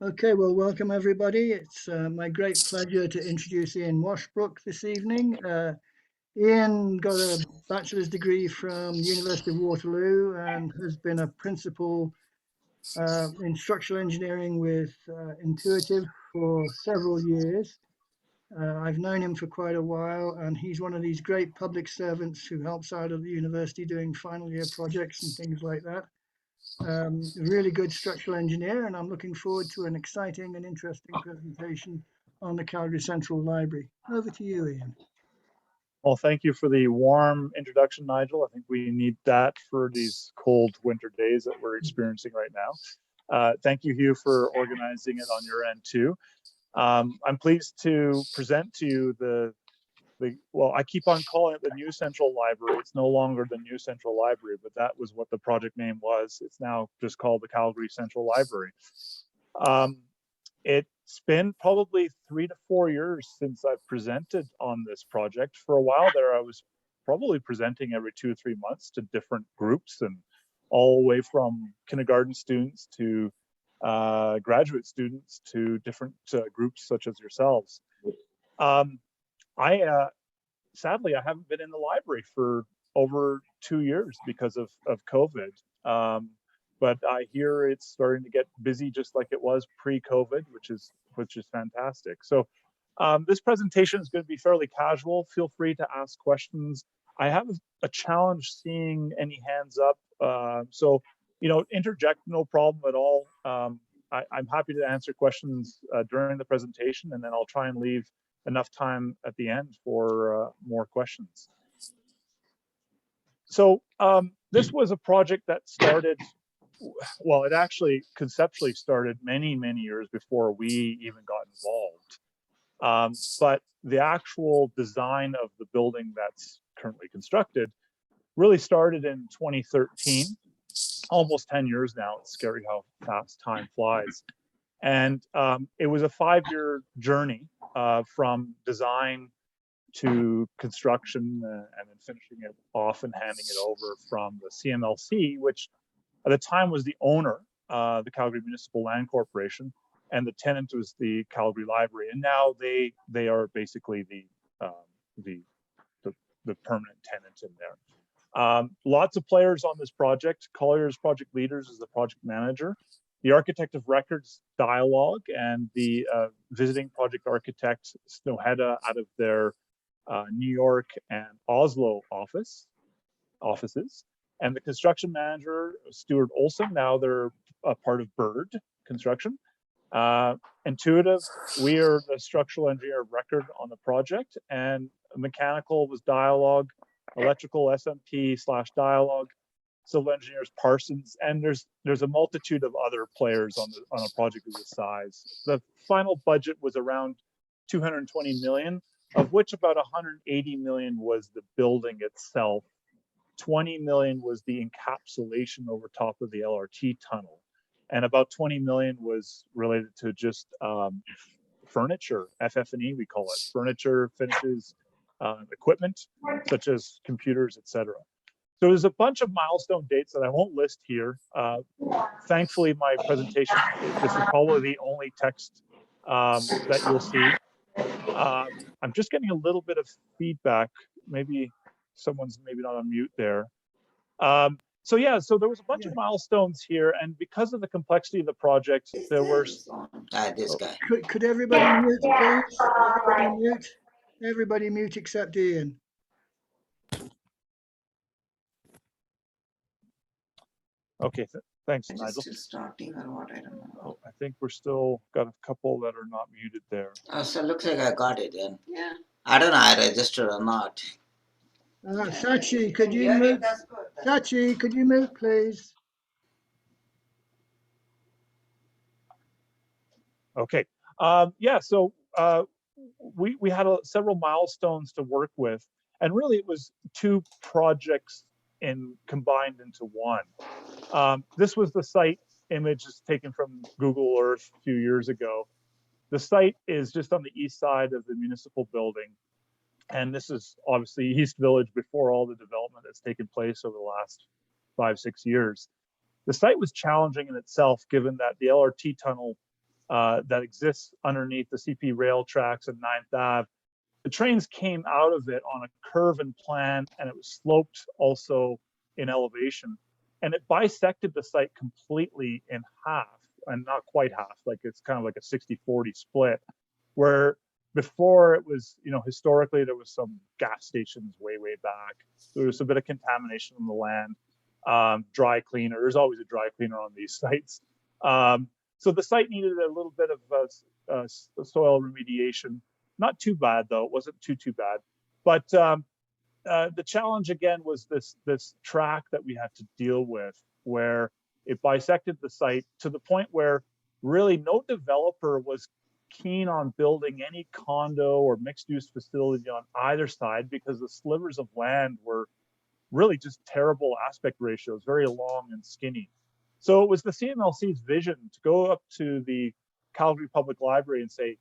Okay, well, welcome everybody. It's my great pleasure to introduce Ian Washbrook this evening. Ian got a bachelor's degree from the University of Waterloo and has been a principal in structural engineering with Intuitive for several years. I've known him for quite a while, and he's one of these great public servants who helps out of the university doing final year projects and things like that. Really good structural engineer, and I'm looking forward to an exciting and interesting presentation on the Calgary Central Library. Over to you, Ian. Well, thank you for the warm introduction, Nigel. I think we need that for these cold winter days that we're experiencing right now. Thank you, Hugh, for organizing it on your end too. I'm pleased to present to you well, I keep on calling it the New Central Library. It's no longer the New Central Library, but that was what the project name was. It's now just called the Calgary Central Library. It's been probably 3 to 4 years since I've presented on this project. For a while there, I was probably presenting every 2 or 3 months to different groups, and all the way from kindergarten students to graduate students to different groups such as yourselves. Sadly, I haven't been in the library for over 2 years because of COVID. But I hear it's starting to get busy just like it was pre-COVID, which is fantastic. So this presentation is going to be fairly casual. Feel free to ask questions. I have a challenge seeing any hands up. So, interject, no problem at all. I'm happy to answer questions during the presentation, and then I'll try and leave enough time at the end for more questions. So this was a project that started, well, it actually conceptually started many, many years before we even got involved. But the actual design of the building that's currently constructed really started in 2013, almost 10 years now. It's scary how fast time flies. And it was a 5-year journey from design to construction and then finishing it off and handing it over from the CMLC, which at the time was the owner, the Calgary Municipal Land Corporation, and the tenant was the Calgary Library. And now they are basically the permanent tenant in there. Lots of players on this project. Collier's Project Leaders is the project manager. The architect of records, Dialogue, and the visiting project architect, Snowhetta, out of their New York and Oslo offices, and the construction manager, Stuart Olson. Now they're a part of Bird Construction. Intuitive, we are the structural engineer of record on the project, and mechanical was Dialogue, electrical SMP/Dialogue, civil engineers Parsons, and there's a multitude of other players on a project of this size. The final budget was around 220 million, of which about 180 million was the building itself. 20 million was the encapsulation over top of the LRT tunnel, and about 20 million was related to just furniture, FF&E we call it, furniture, finishes, equipment such as computers, etc. So there's a bunch of milestone dates that I won't list here. Thankfully, my presentation, this is probably the only text that you'll see. I'm just getting a little bit of feedback. Maybe someone's not on mute there. So there was a bunch of milestones here, and because of the complexity of the project, there were. This guy. Could everybody mute, please? Everybody mute. Everybody mute except Ian. Okay, thanks, Is Nigel. still starting or what? I don't know. Oh, I think we're still got a couple that are not muted there. Oh, so it looks like I got it then. Yeah. I don't know I registered or not. Sachi, could you mute? Sachi, could you mute, please? Okay. So we had several milestones to work with, and really it was 2 projects combined into one. This was the site image taken from Google Earth a few years ago. The site is just on the east side of the municipal building, and this is obviously East Village before all the development that's taken place over the last 5-6 years. The site was challenging in itself, given that the LRT tunnel that exists underneath the CP rail tracks at 9th Ave. The trains came out of it on a curve and plan, and it was sloped also in elevation. And it bisected the site completely in half, and not quite half, like it's kind of like a 60-40 split, where before it was, historically there was some gas stations way back. There was a bit of contamination in the land, dry cleaner. There's always a dry cleaner on these sites. So the site needed a little bit of soil remediation. Not too bad though. It wasn't too bad. But the challenge again was this track that we had to deal with, where it bisected the site to the point where really no developer was keen on building any condo or mixed-use facility on either side, because the slivers of land were really just terrible aspect ratios, very long and skinny. So it was the CMLC's vision to go up to the Calgary Public Library and say,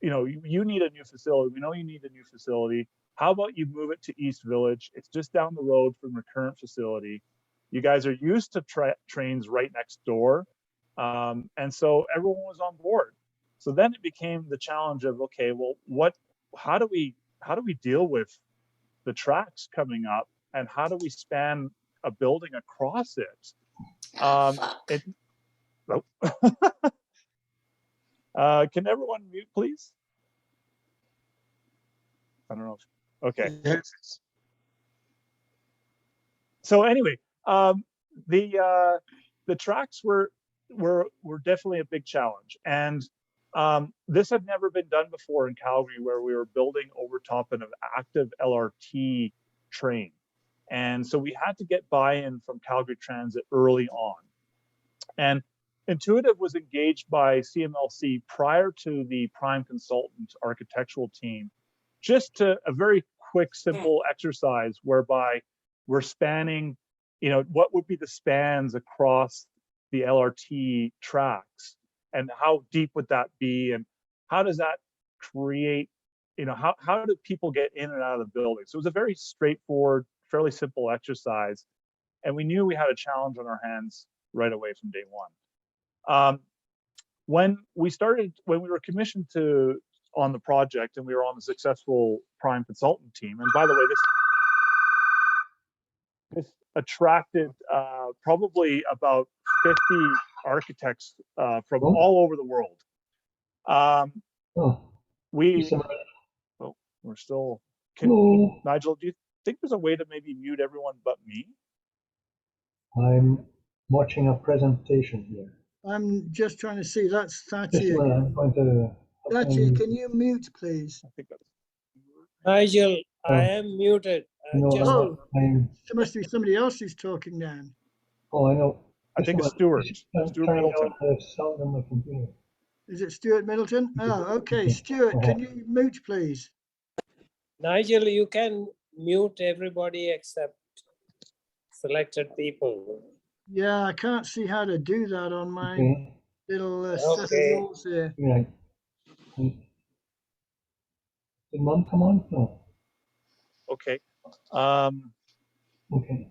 you need a new facility. We know you need a new facility. How about you move it to East Village? It's just down the road from your current facility. You guys are used to trains right next door. And so everyone was on board. So then it became the challenge of, okay, well, how do we deal with the tracks coming up, and how do we span a building across it? Can everyone mute, please? I don't know. Okay. Yes. So anyway, the tracks were definitely a big challenge, and this had never been done before in Calgary, where we were building over top of an active LRT train. And so we had to get buy-in from Calgary Transit early on. And Intuitive was engaged by CMLC prior to the prime consultant architectural team, just to a very quick, simple exercise whereby we're spanning, what would be the spans across the LRT tracks, and how deep would that be, and how does that create, how do people get in and out of the building? So it was a very straightforward, fairly simple exercise, and we knew we had a challenge on our hands right away from day one. When we were commissioned on the project, and we were on the successful prime consultant team, and by the way, this attracted probably about 50 architects from all over the world. We're still. Nigel, do you think there's a way to maybe mute everyone but me? I'm watching a presentation here. I'm just trying to see. That's Thatcher. Just a minute, I'm going to. Thatcher, can you mute, please? I think that's. Nigel, I am muted. There must be somebody else who's talking then. Oh, I know. I think it's Stuart. Stuart Middleton. Sound on my computer. Is it Stuart Middleton? Oh, okay. Stuart, can you mute, please? Nigel, you can mute everybody except selected people. Yeah, I can't see how to do that on my little set of rules here. Right. Did Mum come on? No. Okay. Okay.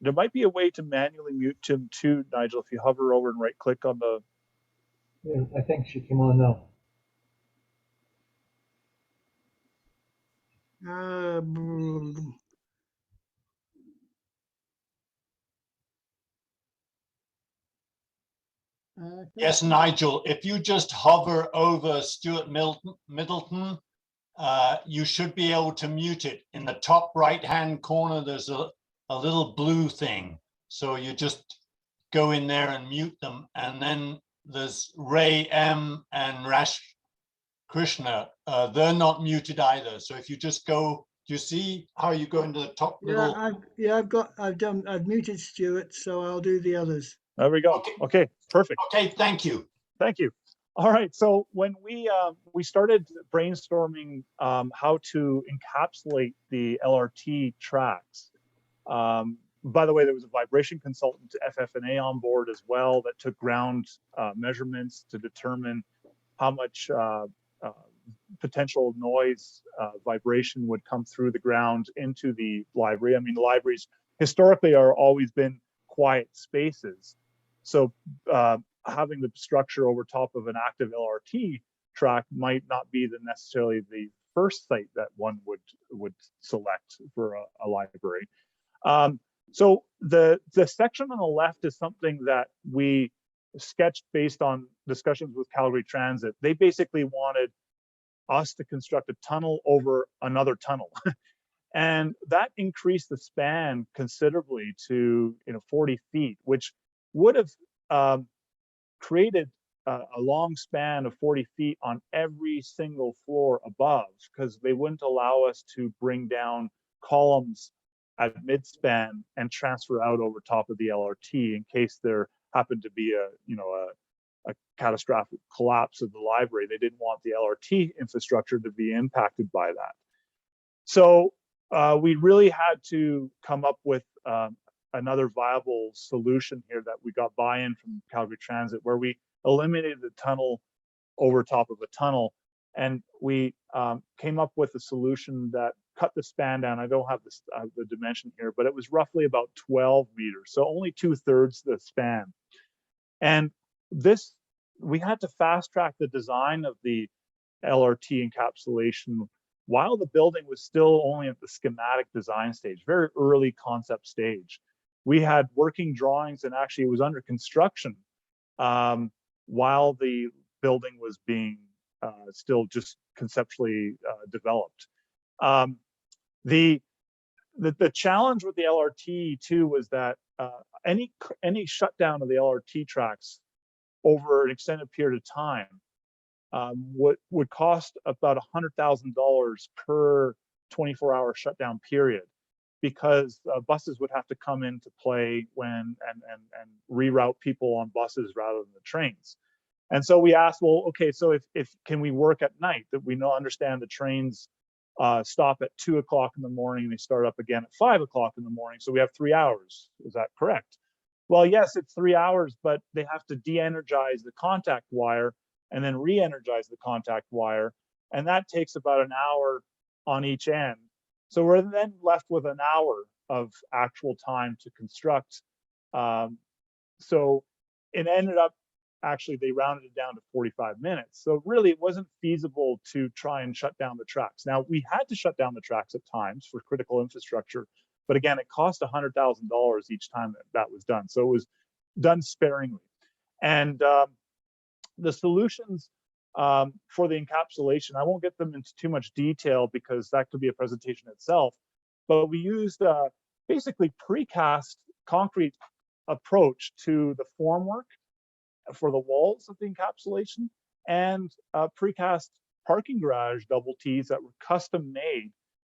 There might be a way to manually mute Tim too, Nigel, if you hover over and right click on the. Yeah, I think she came on now. Yes, Nigel, if you just hover over Stuart Middleton, you should be able to mute it. In the top right-hand corner, there's a little blue thing. So you just go in there and mute them. And then there's Ray M and Rash Krishna. They're not muted either. So if you just go, do you see how you go into the top little? I've muted Stuart, so I'll do the others. There we go. Okay, perfect. Okay, thank you. Thank you. All right, so when we started brainstorming how to encapsulate the LRT tracks, by the way, there was a vibration consultant to FF&A on board as well that took ground measurements to determine how much potential noise vibration would come through the ground into the library. I mean, the libraries historically are always been quiet spaces. So having the structure over top of an active LRT track might not be necessarily the first site that one would select for a library. So the section on the left is something that we sketched based on discussions with Calgary Transit. They basically wanted us to construct a tunnel over another tunnel. And that increased the span considerably to 40 feet, which would have created a long span of 40 feet on every single floor above, because they wouldn't allow us to bring down columns at mid-span and transfer out over top of the LRT in case there happened to be a catastrophic collapse of the library. They didn't want the LRT infrastructure to be impacted by that. So we really had to come up with another viable solution here that we got buy-in from Calgary Transit, where we eliminated the tunnel over top of a tunnel, and we came up with a solution that cut the span down. I don't have this, the dimension here, but it was roughly about 12 meters, so only 2/3 the span. And this, we had to fast track the design of the LRT encapsulation while the building was still only at the schematic design stage, very early concept stage. We had working drawings, and actually it was under construction while the building was being still just conceptually developed. The challenge with the LRT too was that any shutdown of the LRT tracks over an extended period of time would cost about $100,000 per 24-hour shutdown period, because buses would have to come into play and reroute people on buses rather than the trains. And so we asked, well, okay, so if can we work at night? That we understand the trains stop at 2 o'clock in the morning and they start up again at 5 o'clock in the morning. So we have 3 hours. Is that correct? Well, yes, it's 3 hours, but they have to de-energize the contact wire and then re-energize the contact wire. And that takes about an hour on each end. So we're then left with an hour of actual time to construct. So it ended up, actually, they rounded it down to 45 minutes. So really, it wasn't feasible to try and shut down the tracks. Now, we had to shut down the tracks at times for critical infrastructure, but again, it cost $100,000 each time that was done. So it was done sparingly. And the solutions for the encapsulation, I won't get them into too much detail because that could be a presentation itself, but we used basically precast concrete approach to the formwork for the walls of the encapsulation, and precast parking garage double T's that were custom made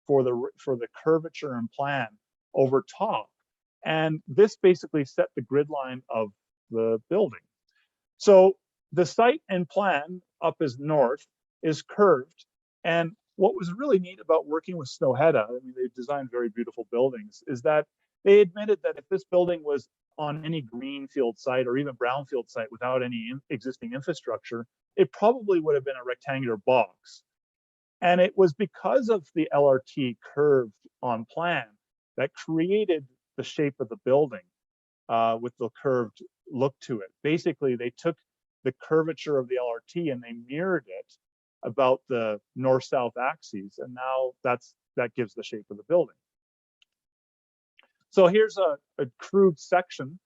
for the curvature and plan over top. And this basically set the grid line of the building. So the site and plan up as north is curved. And what was really neat about working with Snowhetta, I mean, they've designed very beautiful buildings, is that they admitted that if this building was on any greenfield site or even brownfield site without any existing infrastructure, it probably would have been a rectangular box. And it was because of the LRT curved on plan that created the shape of the building with the curved look to it. Basically, they took the curvature of the LRT and they mirrored it about the north-south axes, and now that gives the shape of the building. So here's a crude section.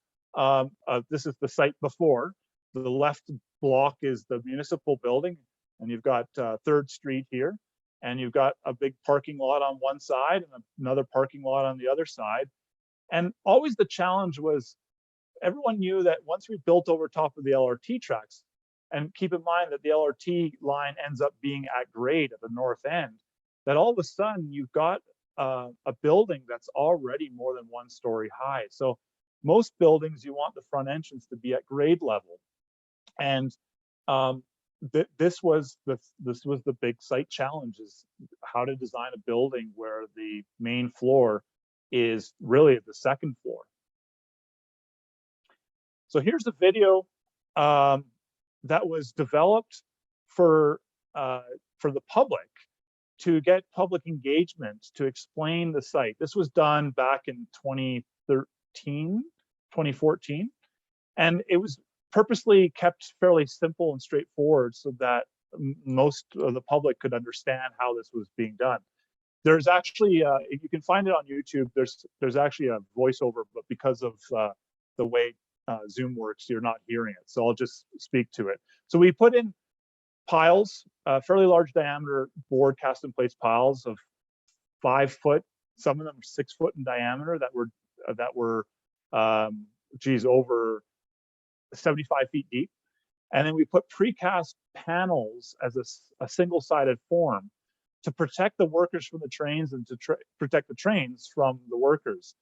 This is the site before. The left block is the municipal building, and you've got 3rd Street here, and you've got a big parking lot on one side and another parking lot on the other side. And always the challenge was, everyone knew that once we built over top of the LRT tracks, and keep in mind that the LRT line ends up being at grade at the north end, that all of a sudden you've got a building that's already more than 1 story high. So most buildings, you want the front entrance to be at grade level. And this was the big site challenge, is how to design a building where the main floor is really at the 2nd floor. So here's a video that was developed for the public, to get public engagement, to explain the site. This was done back in 2014, and it was purposely kept fairly simple and straightforward so that most of the public could understand how this was being done. There's actually, you can find it on YouTube. There's actually a voiceover, but because of the way Zoom works, you're not hearing it. So I'll just speak to it. So we put in piles, fairly large diameter board cast in place piles of 5 foot. Some of them 6 foot in diameter that were over 75 feet deep. And then we put precast panels as a single-sided form to protect the workers from the trains and to protect the trains from the workers.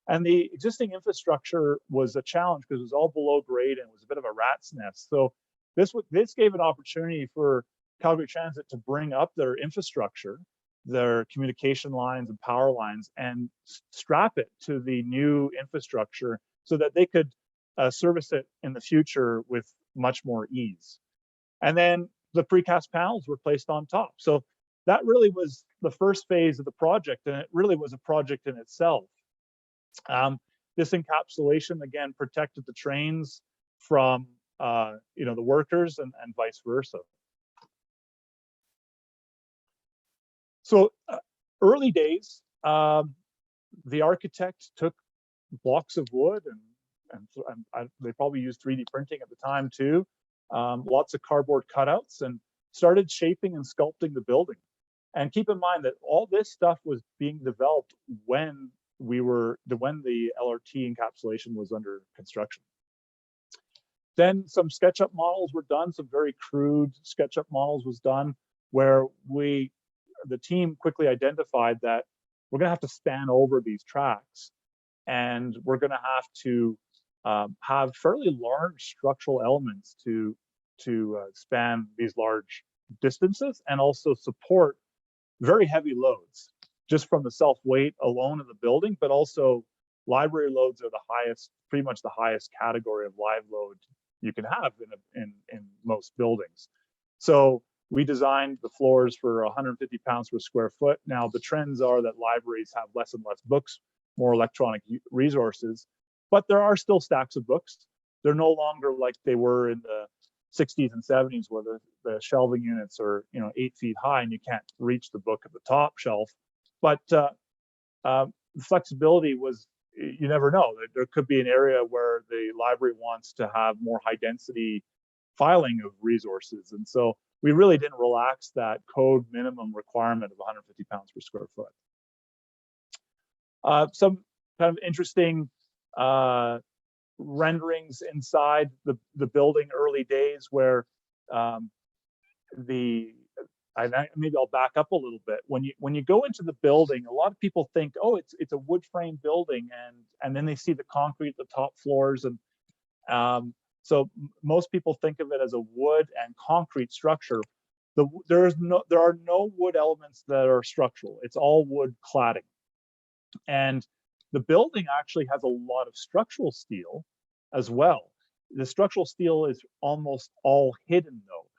And the existing infrastructure was a challenge because it was all below grade and it was a bit of a rat's nest. So this gave an opportunity for Calgary Transit to bring up their infrastructure, their communication lines and power lines, and strap it to the new infrastructure so that they could service it in the future with much more ease. And then the precast panels were placed on top. So that really was the first phase of the project, and it really was a project in itself. This encapsulation, again, protected the trains from the workers and vice versa. So early days, the architect took blocks of wood and they probably used 3D printing at the time too, lots of cardboard cutouts, and started shaping and sculpting the building. And keep in mind that all this stuff was being developed when the LRT encapsulation was under construction. Then some SketchUp models were done, some very crude SketchUp models was done, where the team quickly identified that we're gonna have to span over these tracks, and we're gonna have to have fairly large structural elements to span these large distances and also support very heavy loads just from the self weight alone of the building, but also library loads are the highest, pretty much the highest category of live load you can have in most buildings. So we designed the floors for 150 pounds per square foot. Now the trends are that libraries have less and less books, more electronic resources, but there are still stacks of books. They're no longer like they were in the 60s and 70s, where the shelving units are 8 feet high and you can't reach the book at the top shelf. But flexibility was, you never know. There could be an area where the library wants to have more high density filing of resources, and so we really didn't relax that code minimum requirement of 150 pounds per square foot. Some kind of interesting renderings inside the building early days where maybe I'll back up a little bit. When you go into the building, a lot of people think, oh, it's a wood frame building, and then they see the concrete at the top floors, and so most people think of it as a wood and concrete structure. There are no wood elements that are structural. It's all wood cladding. And the building actually has a lot of structural steel as well. The structural steel is almost all hidden though.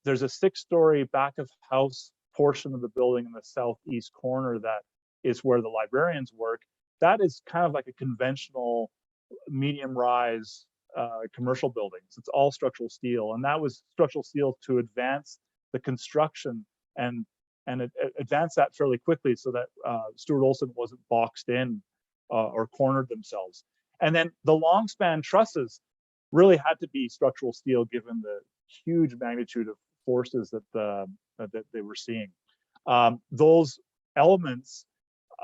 There's a 6-story back of house portion of the building in the southeast corner that is where the librarians work. That is kind of like a conventional medium rise commercial buildings. It's all structural steel, and that was structural steel to advance the construction and advance that fairly quickly so that Stuart Olson wasn't boxed in or cornered themselves. And then the long span trusses really had to be structural steel given the huge magnitude of forces that they were seeing. Those elements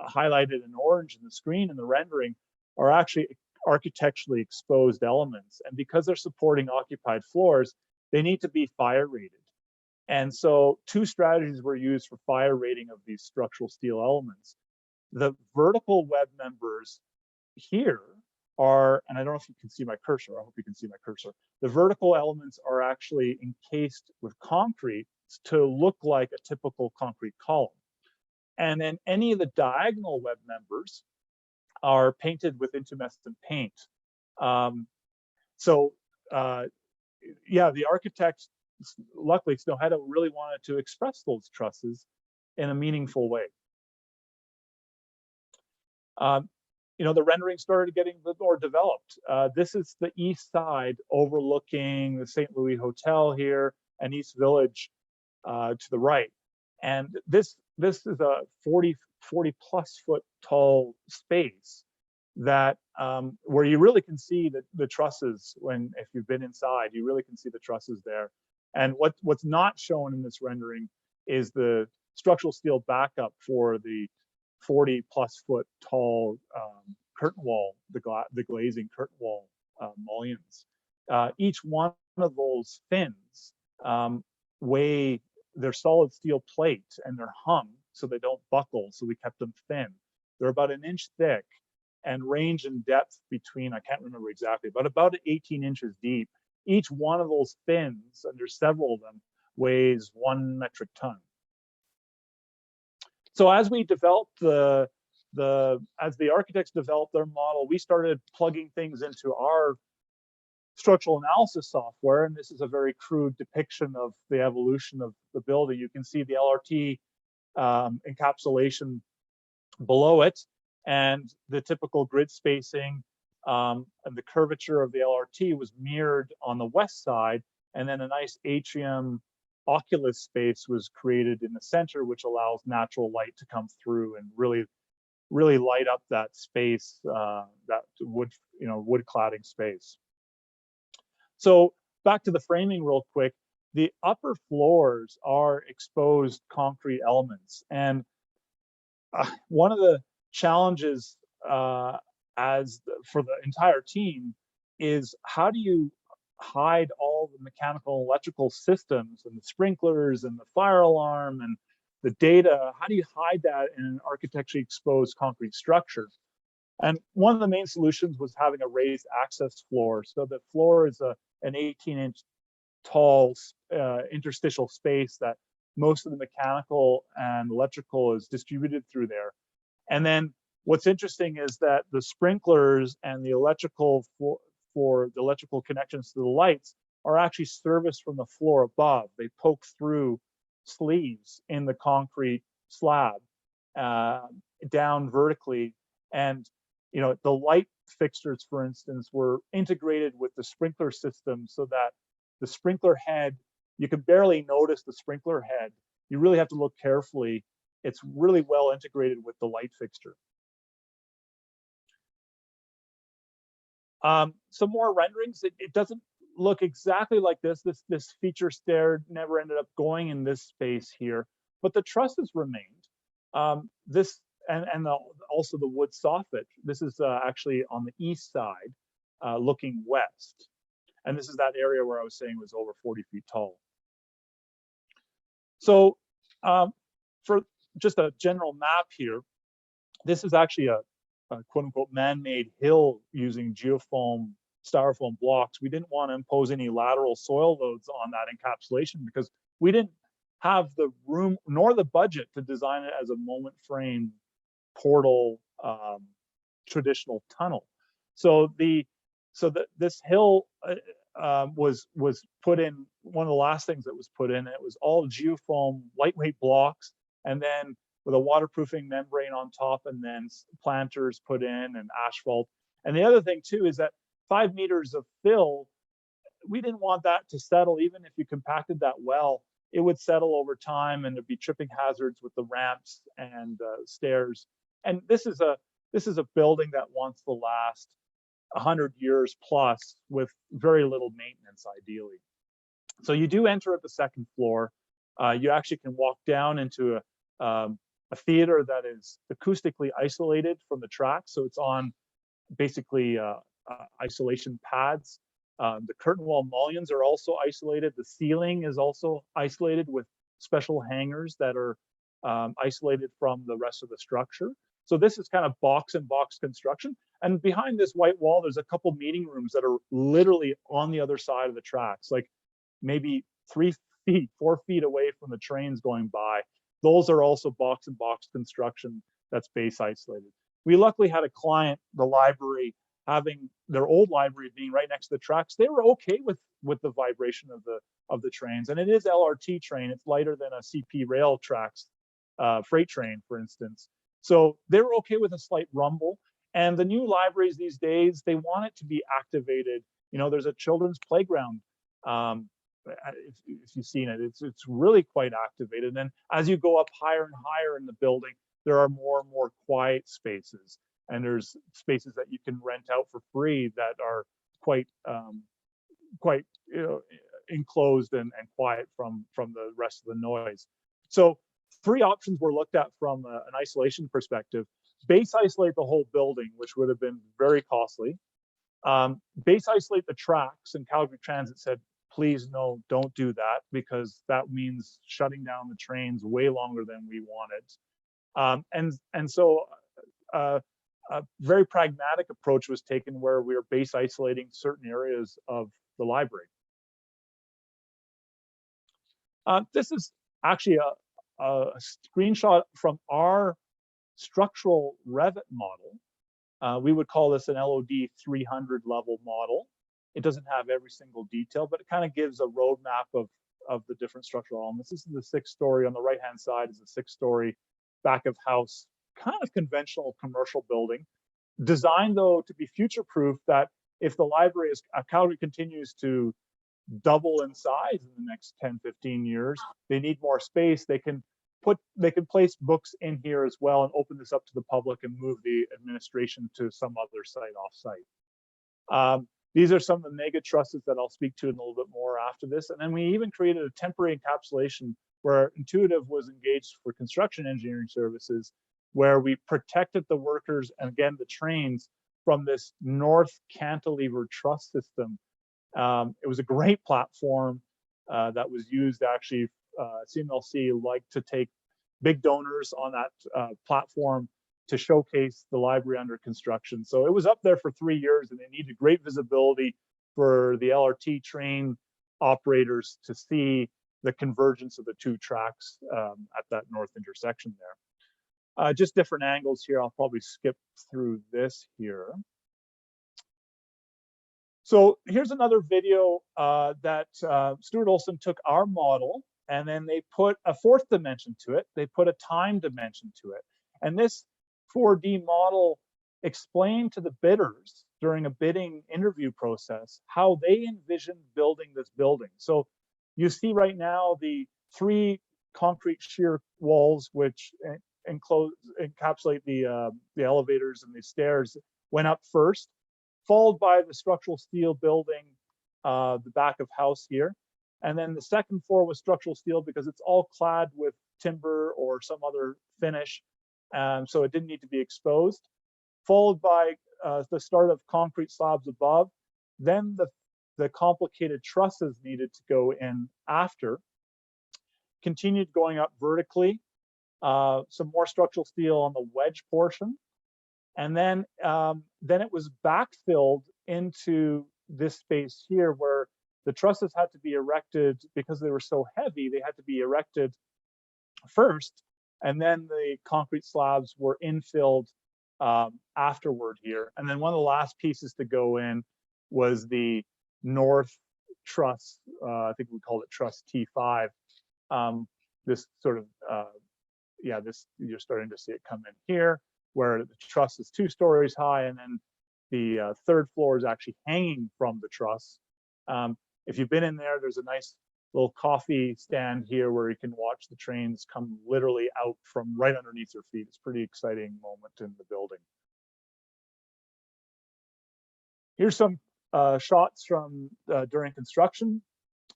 highlighted in orange in the screen and the rendering are actually architecturally exposed elements. And because they're supporting occupied floors, they need to be fire rated. And so 2 strategies were used for fire rating of these structural steel elements. The vertical web members here are, and I don't know if you can see my cursor, I hope you can see my cursor. The vertical elements are actually encased with concrete to look like a typical concrete column. And then any of the diagonal web members are painted with intumescent paint. Yeah, the architects, luckily, Snowhead really wanted to express those trusses in a meaningful way. the rendering started getting a bit more developed. This is the east side overlooking the St. Louis Hotel here and East Village to the right. And this is a 40 plus foot tall space that where you really can see the trusses. If you've been inside, you really can see the trusses there. And what's not shown in this rendering is the structural steel backup for the 40 plus foot tall curtain wall, the glazing curtain wall mullions. Each one of those fins weigh, they're solid steel plates and they're hung so they don't buckle, so we kept them thin. They're about an inch thick and range in depth between, I can't remember exactly, but about 18 inches deep. Each one of those fins, and there's several of them, weighs 1 metric ton. So as we developed as the architects developed their model, we started plugging things into our structural analysis software, and this is a very crude depiction of the evolution of the building. You can see the LRT encapsulation below it, and the typical grid spacing and the curvature of the LRT was mirrored on the west side, and then a nice atrium oculus space was created in the center, which allows natural light to come through and really light up that space, that wood cladding space. So back to the framing real quick. The upper floors are exposed concrete elements, and one of the challenges for the entire team is, how do you hide all the mechanical and electrical systems and the sprinklers and the fire alarm and the data? How do you hide that in an architecturally exposed concrete structure? And one of the main solutions was having a raised access floor. So the floor is an 18-inch tall interstitial space that most of the mechanical and electrical is distributed through there. And then what's interesting is that the sprinklers and the electrical for the electrical connections to the lights are actually serviced from the floor above. They poke through sleeves in the concrete slab down vertically. And the light fixtures, for instance, were integrated with the sprinkler system so that the sprinkler head, you can barely notice the sprinkler head. You really have to look carefully. It's really well integrated with the light fixture. Some more renderings. It doesn't look exactly like this. This feature stair never ended up going in this space here, but the trusses remained. Also the wood soffit. This is actually on the east side, looking west. And this is that area where I was saying was over 40 feet tall. So for just a general map here, this is actually a quote unquote man-made hill using geofoam, styrofoam blocks. We didn't want to impose any lateral soil loads on that encapsulation because we didn't have the room nor the budget to design it as a moment frame portal traditional tunnel. So this hill was put in, one of the last things that was put in. It was all geofoam lightweight blocks, and then with a waterproofing membrane on top, and then planters put in and asphalt. And the other thing too is that 5 meters of fill, we didn't want that to settle. Even if you compacted that well, it would settle over time and there'd be tripping hazards with the ramps and stairs. And this is a building that wants to last 100 years plus with very little maintenance, ideally. So you do enter at the second floor. You actually can walk down into a theater that is acoustically isolated from the track. So it's on basically isolation pads. The curtain wall mullions are also isolated. The ceiling is also isolated with special hangers that are isolated from the rest of the structure. So this is kind of box and box construction. And behind this white wall, there's a couple meeting rooms that are literally on the other side of the tracks, like maybe 3 feet, 4 feet away from the trains going by. Those are also box and box construction that's base isolated. We luckily had a client, the library, having their old library being right next to the tracks. They were okay with the vibration of the trains. And it is LRT train. It's lighter than a CP rail tracks freight train, for instance. So they were okay with a slight rumble. And the new libraries these days, they want it to be activated. You know, there's a children's playground. If you've seen it, it's really quite activated. And as you go up higher and higher in the building, there are more and more quiet spaces, and there's spaces that you can rent out for free that are quite enclosed and quiet from the rest of the noise. So 3 options were looked at from an isolation perspective. Base isolate the whole building, which would have been very costly. Base isolate the tracks, and Calgary Transit said, please no, don't do that, because that means shutting down the trains way longer than we wanted. And so a very pragmatic approach was taken where we were base isolating certain areas of the library. This is actually a screenshot from our structural Revit model. We would call this an LOD 300 level model. It doesn't have every single detail, but it kind of gives a roadmap of the different structural elements. This is the 6-story. On the right-hand side is a 6-story back of house, kind of conventional commercial building, designed though to be future-proof, that if the library Calgary continues to double in size in the next 10, 15 years, they need more space. They can place books in here as well and open this up to the public and move the administration to some other site off-site. These are some of the mega trusses that I'll speak to in a little bit more after this. And then we even created a temporary encapsulation where Intuitive was engaged for construction engineering services, where we protected the workers and again the trains from this north cantilever truss system. It was a great platform that was used actually. CMLC liked to take big donors on that platform to showcase the library under construction. So it was up there for 3 years, and they needed great visibility for the LRT train operators to see the convergence of the 2 tracks at that north intersection there. Just different angles here. I'll probably skip through this here. So here's another video that Stuart Olson took our model, and then they put a 4th dimension to it. They put a time dimension to it. And this 4D model explained to the bidders during a bidding interview process how they envisioned building this building. So you see right now the 3 concrete shear walls, which encapsulate the elevators and the stairs, went up first, followed by the structural steel building, the back of house here. And then the 2nd floor was structural steel because it's all clad with timber or some other finish. So it didn't need to be exposed. Followed by the start of concrete slabs above. Then the complicated trusses needed to go in after. Continued going up vertically. Some more structural steel on the wedge portion. And then it was backfilled into this space here where the trusses had to be erected because they were so heavy. They had to be erected first, and then the concrete slabs were infilled afterward here. And then one of the last pieces to go in was the north truss. I think we called it truss T5. This sort of, this, you're starting to see it come in here, where the truss is 2 stories high, and then the 3rd floor is actually hanging from the truss. If you've been in there, there's a nice little coffee stand here where you can watch the trains come literally out from right underneath your feet. It's a pretty exciting moment in the building. Here's some shots from during construction.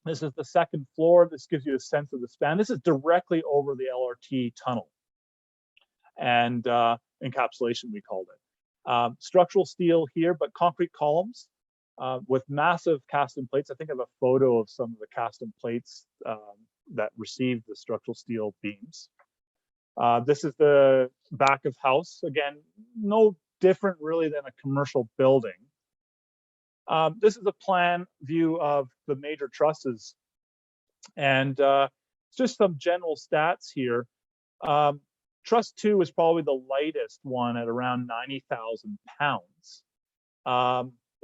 This is the 2nd floor. This gives you a sense of the span. This is directly over the LRT tunnel. And encapsulation, we called it. Structural steel here, but concrete columns with massive cast-in plates. I think I have a photo of some of the cast-in plates that received the structural steel beams. This is the back of house. Again, no different really than a commercial building. This is a plan view of the major trusses. And just some general stats here. Truss 2 is probably the lightest one at around 90,000 pounds.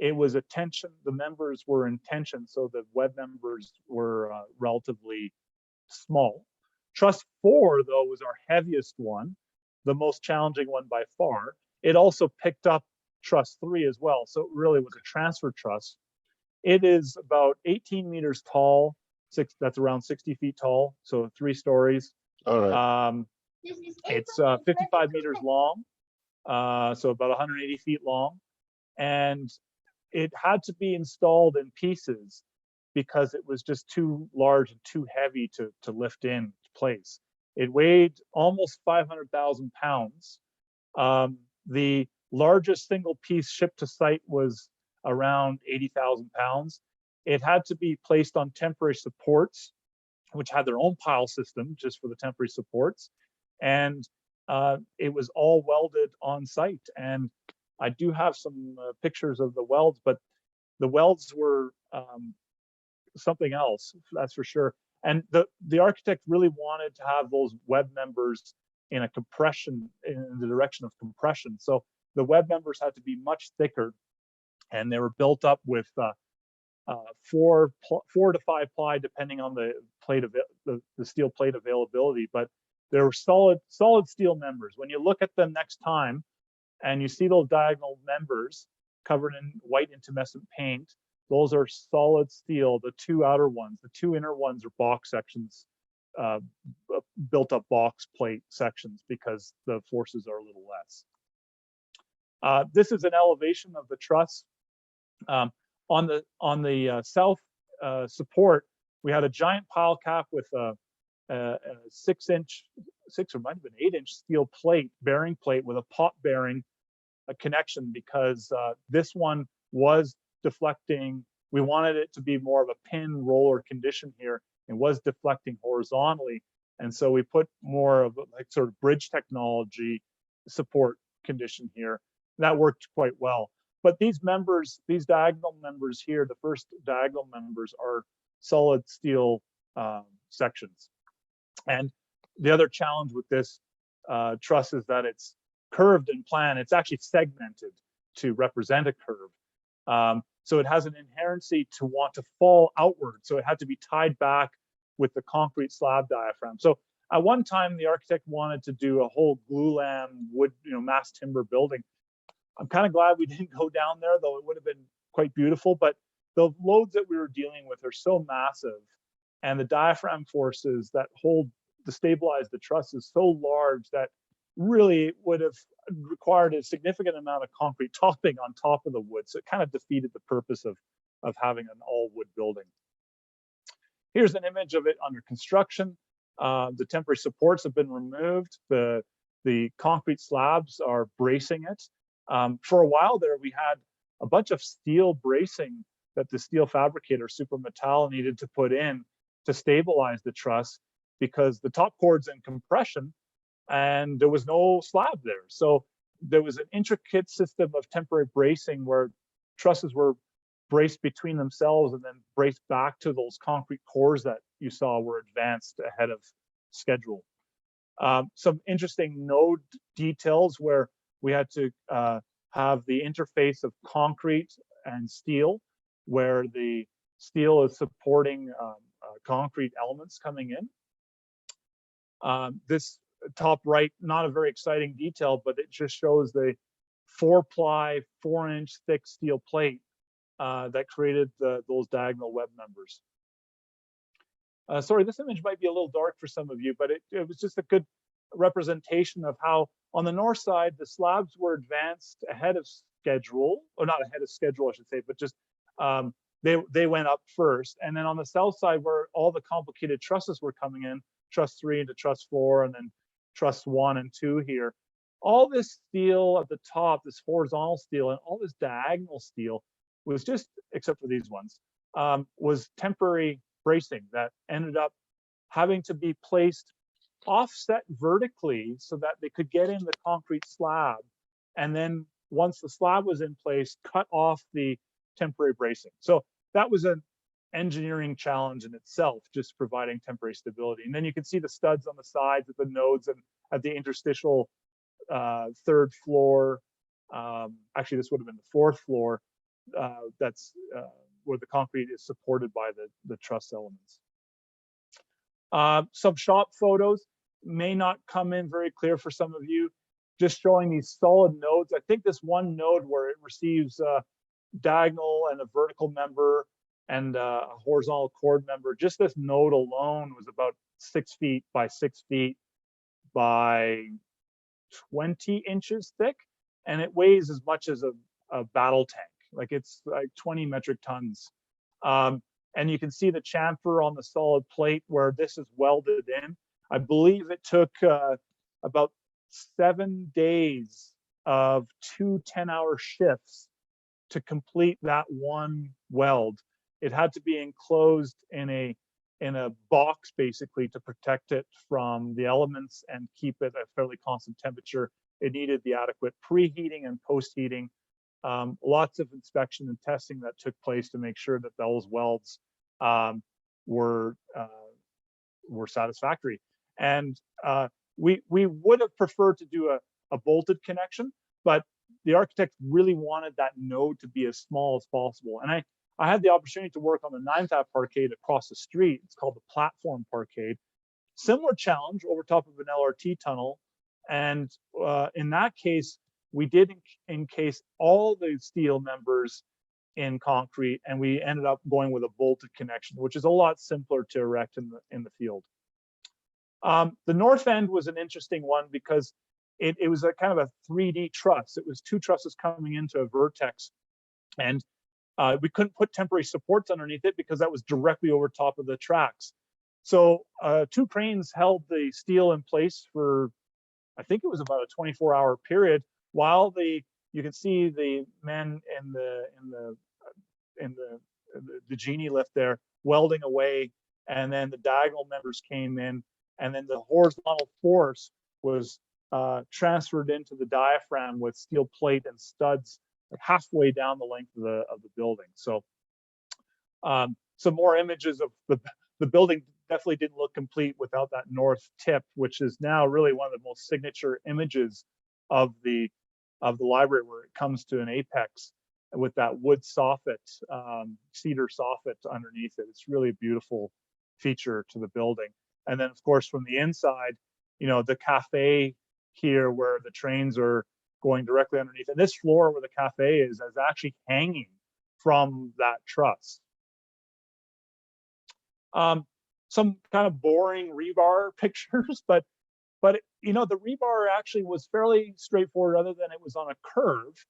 It was a tension, the members were in tension, so the web members were relatively small. Truss 4, though, was our heaviest one, the most challenging one by far. it also picked up truss 3 as well. So it really was a transfer truss. It is about 18 meters tall, that's around 60 feet tall, so 3 stories. All right. It's 55 meters long, so about 180 feet long. And it had to be installed in pieces because it was just too large and too heavy to lift in place. It weighed almost 500,000 pounds. The largest single piece shipped to site was around 80,000 pounds. It had to be placed on temporary supports, which had their own pile system just for the temporary supports. And it was all welded on site. And I do have some pictures of the welds, but the welds were something else, that's for sure. And the architect really wanted to have those web members in a compression, in the direction of compression. So the web members had to be much thicker, and they were built up with 4 to 5 ply, depending on the plate of the steel plate availability. But they were solid steel members. When you look at them next time, and you see those diagonal members covered in white intumescent paint, those are solid steel. The 2 outer ones, the 2 inner ones are box sections, built up box plate sections, because the forces are a little less. This is an elevation of the truss. On the south support, we had a giant pile cap with a 6 or might have been 8-inch steel plate, bearing plate with a pot bearing, a connection, because this one was deflecting. We wanted it to be more of a pin roller condition here. It was deflecting horizontally, and so we put more of like sort of bridge technology support condition here. That worked quite well. But these members, these diagonal members here, the first diagonal members are solid steel sections. And the other challenge with this truss is that it's curved in plan. It's actually segmented to represent a curve. So it has an inherency to want to fall outward. So it had to be tied back with the concrete slab diaphragm. So at one time, the architect wanted to do a whole glulam wood, mass timber building. I'm kind of glad we didn't go down there, though it would have been quite beautiful. But the loads that we were dealing with are so massive, and the diaphragm forces that stabilize the truss is so large that really would have required a significant amount of concrete topping on top of the wood. So it kind of defeated the purpose of having an all wood building. Here's an image of it under construction. The temporary supports have been removed. The concrete slabs are bracing it. For a while there, we had a bunch of steel bracing that the steel fabricator, Super Metal, needed to put in to stabilize the truss, because the top chord's in compression and there was no slab there. So there was an intricate system of temporary bracing where trusses were braced between themselves and then braced back to those concrete cores that you saw were advanced ahead of schedule. Some interesting node details where we had to have the interface of concrete and steel, where the steel is supporting concrete elements coming in. This top right, not a very exciting detail, but it just shows the 4-ply, 4-inch thick steel plate that created those diagonal web members. Sorry, this image might be a little dark for some of you, but it was just a good representation of how on the north side, the slabs were advanced ahead of schedule, or not ahead of schedule, I should say, but just they went up first. And then on the south side, where all the complicated trusses were coming in, truss 3 into truss 4, and then truss 1 and 2 here, all this steel at the top, this horizontal steel, and all this diagonal steel was just, except for these ones, was temporary bracing that ended up having to be placed offset vertically so that they could get in the concrete slab, and then once the slab was in place, cut off the temporary bracing. So that was an engineering challenge in itself, just providing temporary stability. And then you can see the studs on the sides at the nodes and at the interstitial 3rd floor. Actually, this would have been the 4th floor. That's where the concrete is supported by the truss elements. Some shop photos may not come in very clear for some of you. just showing these solid nodes. I think this one node where it receives diagonal and a vertical member and a horizontal chord member, just this node alone was about 6 feet by 6 feet by 20 inches thick, and it weighs as much as a battle tank. Like it's like 20 metric tons. And you can see the chamfer on the solid plate where this is welded in. I believe it took about 7 days of 2 10-hour shifts to complete that one weld. It had to be enclosed in a box basically to protect it from the elements and keep it at a fairly constant temperature. It needed the adequate preheating and post-heating. Lots of inspection and testing that took place to make sure that those welds were satisfactory. And we would have preferred to do a bolted connection, but the architect really wanted that node to be as small as possible. And I had the opportunity to work on the 9th Ave parkade across the street. It's called the Platform Parkade. Similar challenge over top of an LRT tunnel. And in that case, we did encase all the steel members in concrete, and we ended up going with a bolted connection, which is a lot simpler to erect in the field. The north end was an interesting one because it was a kind of a 3D truss. It was 2 trusses coming into a vertex, and we couldn't put temporary supports underneath it because that was directly over top of the tracks. So 2 cranes held the steel in place for, I think it was about a 24-hour period, while you can see the men in the genie lift there welding away, and then the diagonal members came in, and then the horizontal force was transferred into the diaphragm with steel plate and studs halfway down the length of the building. So some more images of the building definitely didn't look complete without that north tip, which is now really one of the most signature images of the library, where it comes to an apex with that wood soffit, cedar soffit underneath it. It's really a beautiful feature to the building. And then of course from the inside, the cafe here where the trains are going directly underneath, and this floor where the cafe is actually hanging from that truss. Some kind of boring rebar pictures, but the rebar actually was fairly straightforward, other than it was on a curve.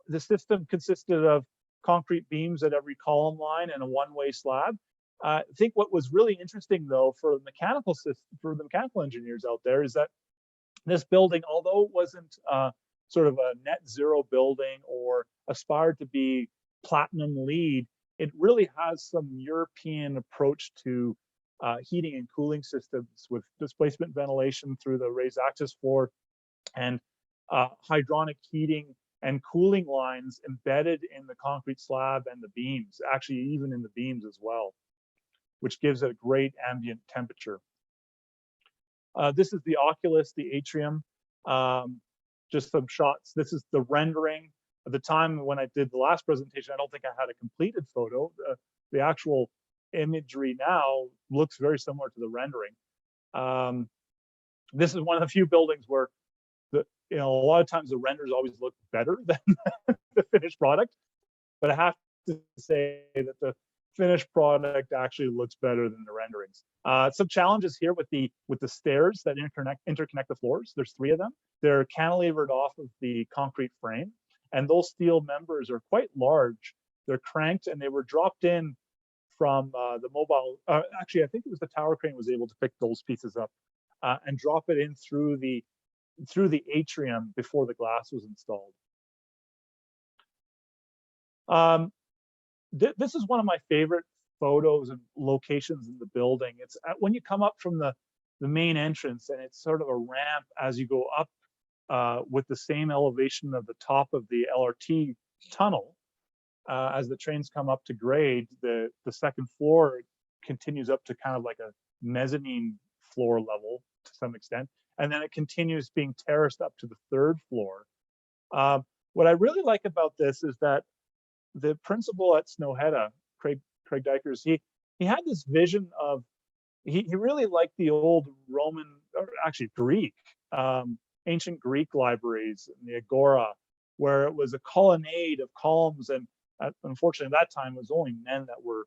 The system consisted of concrete beams at every column line and a one-way slab. I think what was really interesting though for the mechanical engineers out there is that this building, although it wasn't sort of a net zero building or aspired to be platinum LEED, it really has some European approach to heating and cooling systems with displacement ventilation through the raised access floor and hydronic heating and cooling lines embedded in the concrete slab and the beams, actually even in the beams as well, which gives it a great ambient temperature. This is the oculus, the atrium, just some shots. This is the rendering. At the time when I did the last presentation, I don't think I had a completed photo. The actual imagery now looks very similar to the rendering. This is one of the few buildings where a lot of times the renders always look better than the finished product, but I have to say that the finished product actually looks better than the renderings. Some challenges here with the stairs that interconnect the floors. There's 3 of them. They're cantilevered off of the concrete frame, and those steel members are quite large. They're cranked, and they were dropped in from the mobile. Actually, I think it was the tower crane was able to pick those pieces up and drop it in through the atrium before the glass was installed. This is one of my favorite photos and locations in the building. It's when you come up from the main entrance, and it's sort of a ramp as you go up with the same elevation of the top of the LRT tunnel. As the trains come up to grade, the second floor continues up to kind of like a mezzanine floor level to some extent, and then it continues being terraced up to the 3rd floor. What I really like about this is that the principal at Snowhetta, Craig Dykers, he had this vision of, he really liked the old Roman, or actually Greek, ancient Greek libraries in the Agora, where it was a colonnade of columns, and unfortunately at that time it was only men that were,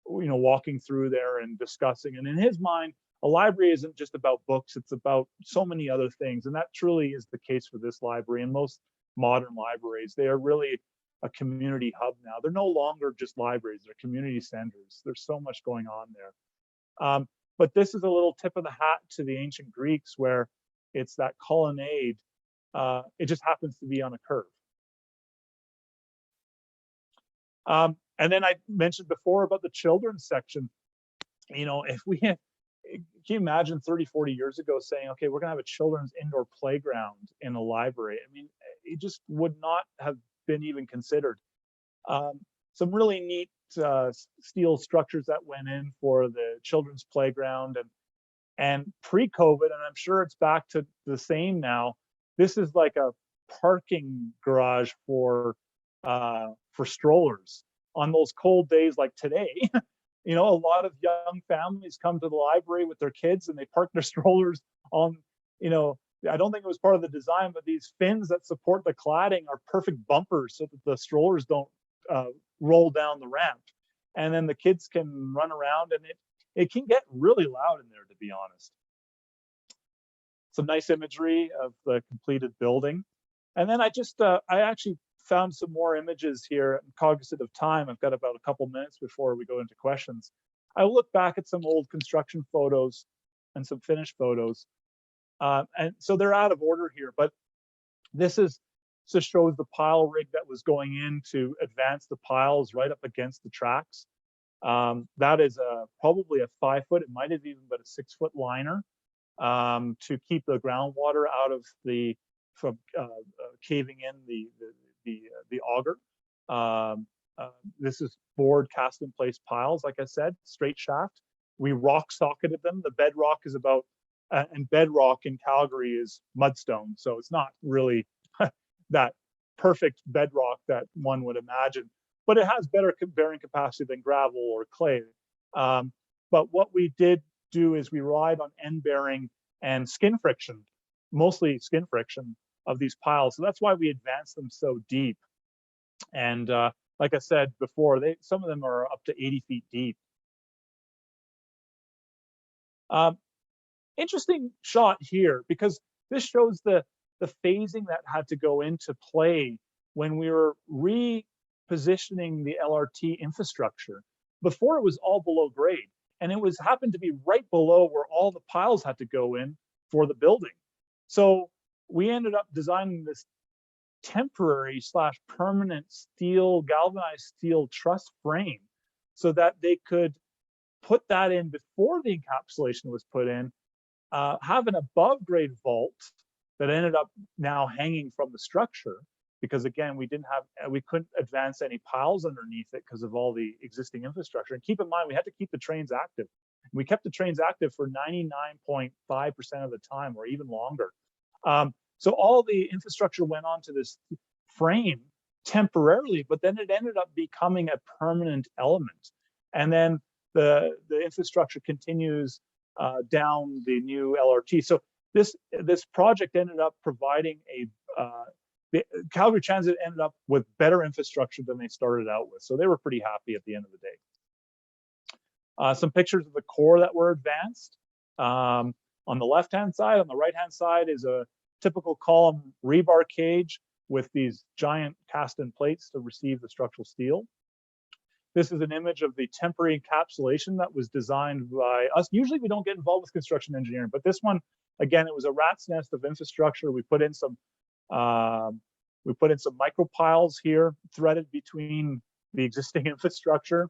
walking through there and discussing. And in his mind, a library isn't just about books, it's about so many other things. And that truly is the case for this library and most modern libraries. They are really a community hub now. They're no longer just libraries, they're community centers. There's so much going on there. But this is a little tip of the hat to the ancient Greeks, where it's that colonnade. It just happens to be on a curve. And then I mentioned before about the children's section. If we had, can you imagine 30, 40 years ago saying, okay, we're gonna have a children's indoor playground in a library? I mean, it just would not have been even considered. Some really neat steel structures that went in for the children's playground, and pre-COVID, and I'm sure it's back to the same now, this is like a parking garage for strollers on those cold days like today. A lot of young families come to the library with their kids and they park their strollers on, I don't think it was part of the design, but these fins that support the cladding are perfect bumpers so that the strollers don't roll down the ramp. And then the kids can run around, and it can get really loud in there, to be honest. Some nice imagery of the completed building. And then I actually found some more images here. I'm cognizant of time. I've got about a couple minutes before we go into questions. I look back at some old construction photos and some finished photos. And so they're out of order here, but this shows the pile rig that was going in to advance the piles right up against the tracks. That is probably a 5 foot, it might have even been a 6 foot liner to keep the groundwater out of from caving in the auger. This is board cast in place piles, like I said, straight shaft. We rock socketed them. The bedrock is about, and bedrock in Calgary is mudstone, so it's not really that perfect bedrock that one would imagine, but it has better bearing capacity than gravel or clay. But what we did do is we relied on end bearing and skin friction, mostly skin friction of these piles. So that's why we advanced them so deep. And like I said before, some of them are up to 80 feet deep. Interesting shot here, because this shows the phasing that had to go into play when we were repositioning the LRT infrastructure. Before, it was all below grade, and it happened to be right below where all the piles had to go in for the building. So we ended up designing this temporary / permanent galvanized steel truss frame so that they could put that in before the encapsulation was put in, have an above grade vault that ended up now hanging from the structure, because again, we couldn't advance any piles underneath it because of all the existing infrastructure. And keep in mind, we had to keep the trains active. We kept the trains active for 99.5% of the time, or even longer. So all the infrastructure went onto this frame temporarily, but then it ended up becoming a permanent element. And then the infrastructure continues down the new LRT. So this project ended up providing Calgary Transit ended up with better infrastructure than they started out with. So they were pretty happy at the end of the day. Some pictures of the core that were advanced. On the left-hand side, on the right-hand side is a typical column rebar cage with these giant cast-in plates to receive the structural steel. This is an image of the temporary encapsulation that was designed by us. Usually we don't get involved with construction engineering, but this one, again, it was a rat's nest of infrastructure. We put in some micro piles here, threaded between the existing infrastructure.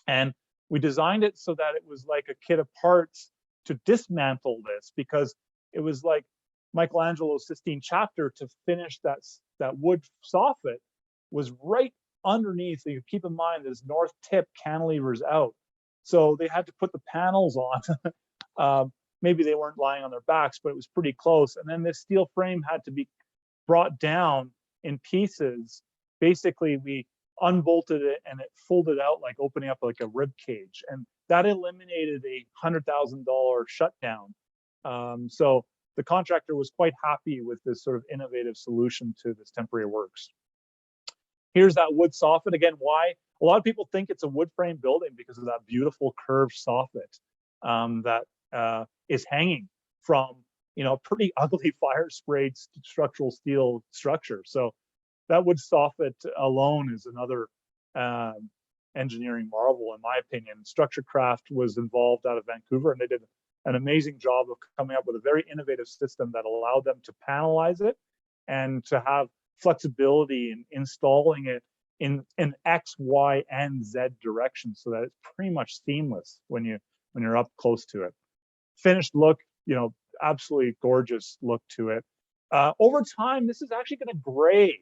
And we designed it so that it was like a kit of parts to dismantle this, because it was like Michelangelo's Sistine Chapter. To finish that wood soffit was right underneath. So you keep in mind this north tip cantilevers out. So they had to put the panels on. Maybe they weren't lying on their backs, but it was pretty close. And then this steel frame had to be brought down in pieces. Basically, we unbolted it and it folded out like opening up like a rib cage. And that eliminated a $100,000 shutdown. So the contractor was quite happy with this sort of innovative solution to this temporary works. Here's that wood soffit. Again, why? A lot of people think it's a wood frame building because of that beautiful curved soffit that is hanging from, you know, pretty ugly fire sprayed structural steel structure. So that wood soffit alone is another engineering marvel, in my opinion. Structurecraft was involved out of Vancouver, and they did an amazing job of coming up with a very innovative system that allowed them to panelize it and to have flexibility in installing it in an X, Y, and Z direction, so that it's pretty much seamless when you're up close to it. Finished look, you know, absolutely gorgeous look to it. Over time, this is actually going to gray,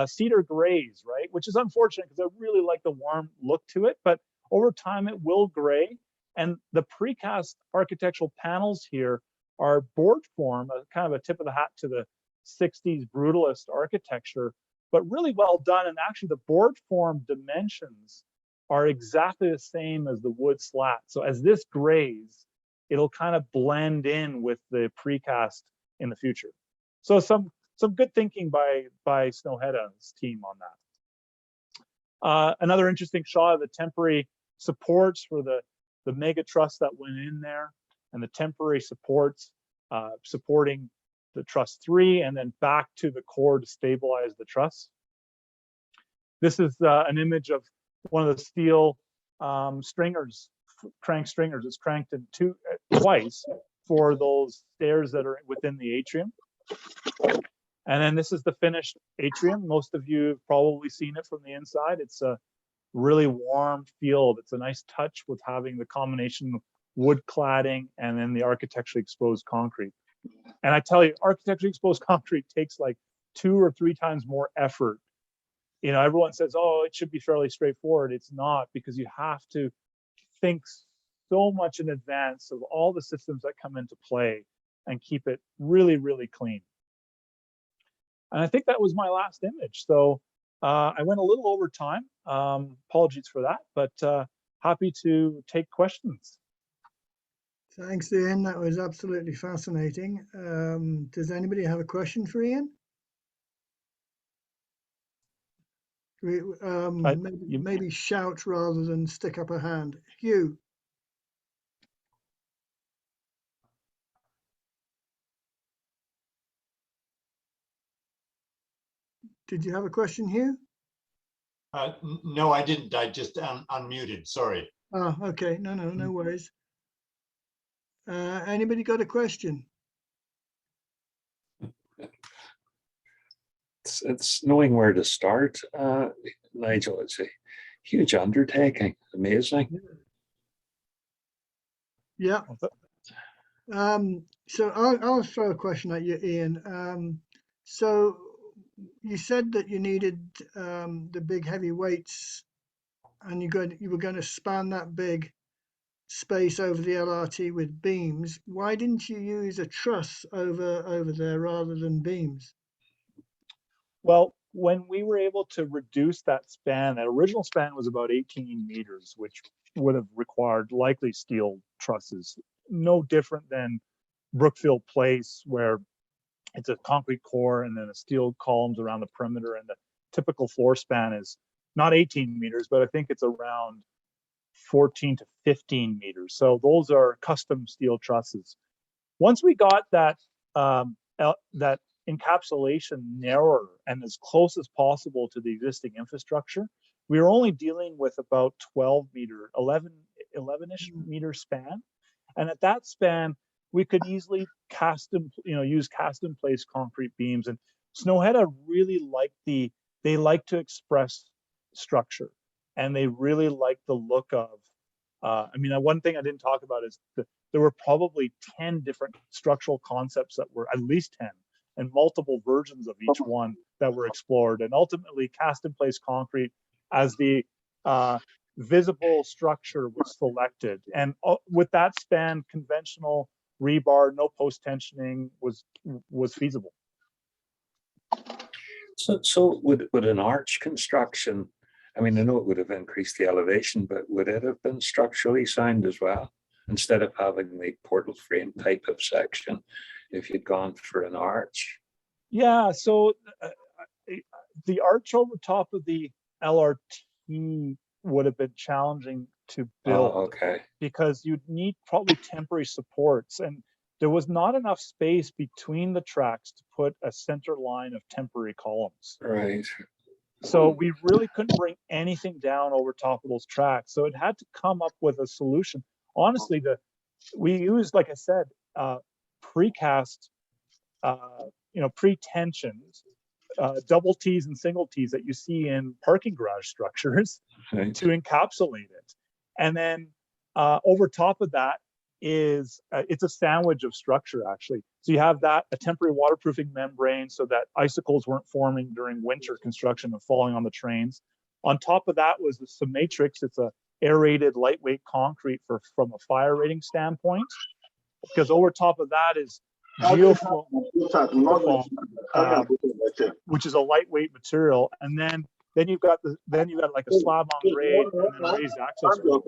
cedar grays, right? Which is unfortunate because I really like the warm look to it, but over time it will gray. And the precast architectural panels here are board form, kind of a tip of the hat to the 60s brutalist architecture, but really well done. And actually the board form dimensions are exactly the same as the wood slat. So as this grays, it'll kind of blend in with the precast in the future. So some good thinking by Snøhetta*'s team on that. Another interesting shot of the temporary supports for the mega truss that went in there, and the temporary supports supporting the truss 3 and then back to the core to stabilize the truss. This is an image of one of the steel stringers, crank stringers. It's cranked in twice for those stairs that are within the atrium. And then this is the finished atrium. Most of you have probably seen it from the inside. It's a really warm feel. It's a nice touch with having the combination of wood cladding and then the architecturally exposed concrete. And I tell you, architecturally exposed concrete takes like 2 or 3 times more effort. You know, everyone says, oh, it should be fairly straightforward. It's not, because you have to think so much in advance of all the systems that come into play and keep it really, really clean. And I think that was my last image. So I went a little over time. Apologies for that, but happy to take questions. Thanks, Ian. That was absolutely fascinating. Does anybody have a question for Ian? Maybe shout rather than stick up a hand. Hugh. Did you have a question, Hugh? No, I didn't. I just unmuted. Sorry. Oh, okay. No worries. Anybody got a question? It's knowing where to start, Nigel. It's a huge undertaking. Amazing. Yeah. So I'll throw a question at you, Ian. So you said that you needed the big heavy weights, and you were going to span that big space over the LRT with beams. Why didn't you use a truss over there rather than beams? Well, when we were able to reduce that span, that original span was about 18 meters, which would have required likely steel trusses, no different than Brookfield Place, where it's a concrete core and then a steel columns around the perimeter, and the typical floor span is not 18 meters, but I think it's around 14 to 15 meters. So those are custom steel trusses. Once we got that that encapsulation narrower and as close as possible to the existing infrastructure, we were only dealing with about 11-ish meter span. And at that span, we could easily use cast in place concrete beams. And Snøhetta really they like to express structure, and they really like the look of, one thing I didn't talk about is there were probably 10 different structural concepts that were at least 10, and multiple versions of each one that were explored, and ultimately cast in place concrete as the visible structure was selected. And with that span, conventional rebar, no post tensioning was feasible. So would an arch construction, I know it would have increased the elevation, but would it have been structurally sound as well? Instead of having the portal frame type of section, if you'd gone for an arch. Yeah, so the arch over top of the LRT would have been challenging to build Okay. because you'd need probably temporary supports, and there was not enough space between the tracks to put a center line of temporary columns. Right. So we really couldn't bring anything down over top of those tracks. So it had to come up with a solution. Honestly, we used, like I said, precast, pre-tensioned double T's and single T's that you see in parking garage structures Right. to encapsulate it. And then over top of that is it's a sandwich of structure, actually. So you have that, a temporary waterproofing membrane so that icicles weren't forming during winter construction and falling on the trains. On top of that was the Sumatrix. It's a aerated lightweight concrete from a fire rating standpoint, because over top of that is geofoam, which is a lightweight material, and then you've got like a slab on grade and then a raised access road.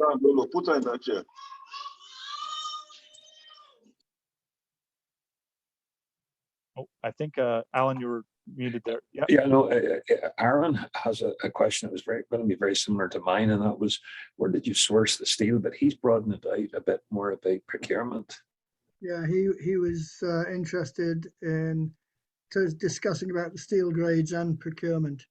Oh, I think Alan, you were muted there. Yeah. Yeah, no, Aaron has a question that was going to be very similar to mine, and that was, where did you source the steel? But he's broadened it out a bit more about procurement. Yeah, he was interested in discussing about the steel grades and procurement.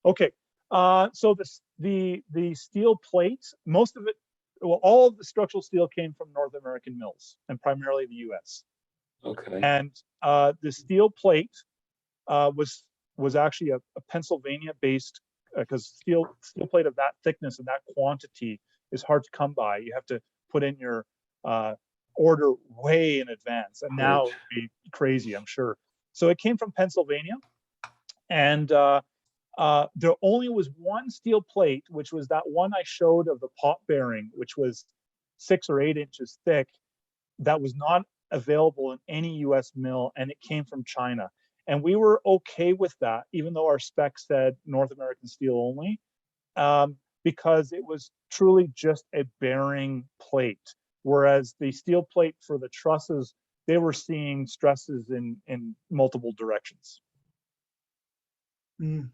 Okay, so the steel plate, most of it, well, all of the structural steel came from North American mills and primarily the U.S. Okay. And the steel plate was actually a Pennsylvania-based, because steel plate of that thickness and that quantity is hard to come by. You have to put in your order way in advance, and now it would be crazy, I'm sure. So it came from Pennsylvania, and there only was one steel plate, which was that one I showed of the pot bearing, which was 6 or 8 inches thick, that was not available in any US mill, and it came from China. And we were okay with that, even though our spec said North American steel only, because it was truly just a bearing plate. Whereas the steel plate for the trusses, they were seeing stresses in multiple directions. Mm.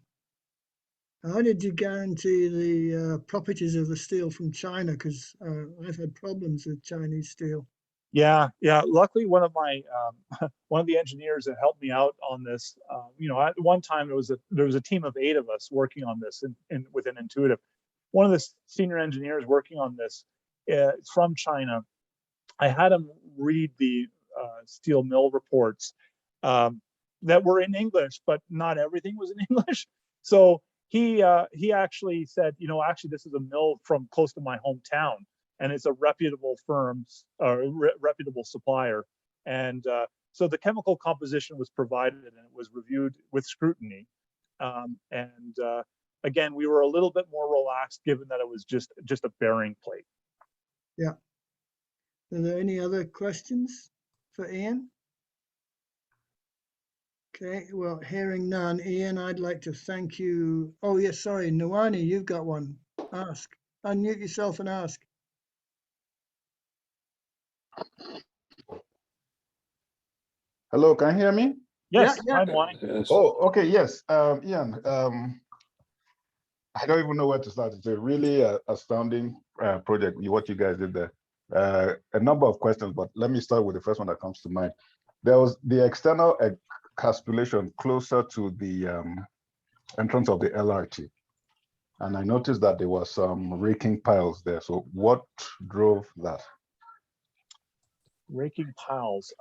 How did you guarantee the properties of the steel from China? Because I've had problems with Chinese steel. Yeah. Luckily, one of the engineers that helped me out on this, at one time there was a team of 8 of us working on this within Intuitive. One of the senior engineers working on this from China, I had him read the steel mill reports that were in English, but not everything was in English. So he actually said, actually this is a mill from close to my hometown, and it's a reputable firm, reputable supplier. And so the chemical composition was provided and it was reviewed with scrutiny. Again, we were a little bit more relaxed given that it was just a bearing plate. Yeah. Are there any other questions for Ian? Okay, well, hearing none, Ian, I'd like to thank you. Oh, yes, sorry, Nawani, you've got one. Ask. Unmute yourself and ask. Hello, can you hear me? Yes, Yeah. hi, Mwani. Yes. Oh, okay, yes. Ian, I don't even know where to start. It's a really astounding project, what you guys did there. A number of questions, but let me start with the first one that comes to mind. There was the external encapsulation closer to the entrance of the LRT. And I noticed that there was some raking piles there. So what drove that? Raking piles.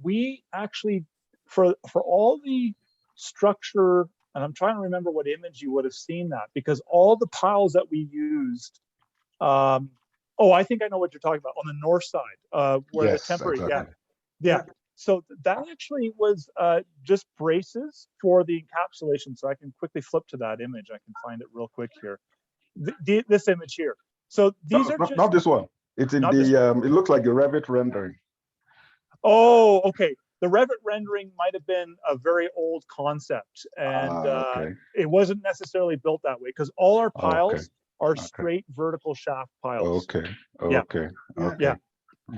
We actually, for all the structure, and I'm trying to remember what image you would have seen that, because all the piles that we used, I think I know what you're talking about, on the north side, where Yes, the temporary, exactly. yeah. So that actually was just braces for the encapsulation. So I can quickly flip to that image. I can find it real quick here. This image here. So these are just not this one. It's in the it looks like a Revit rendering. Oh, okay. The Revit rendering might have been a very old concept, and Okay. it wasn't necessarily built that way, because all our piles Okay. are straight vertical shaft piles. Okay. Yeah. Okay. Yeah. Okay. Yeah.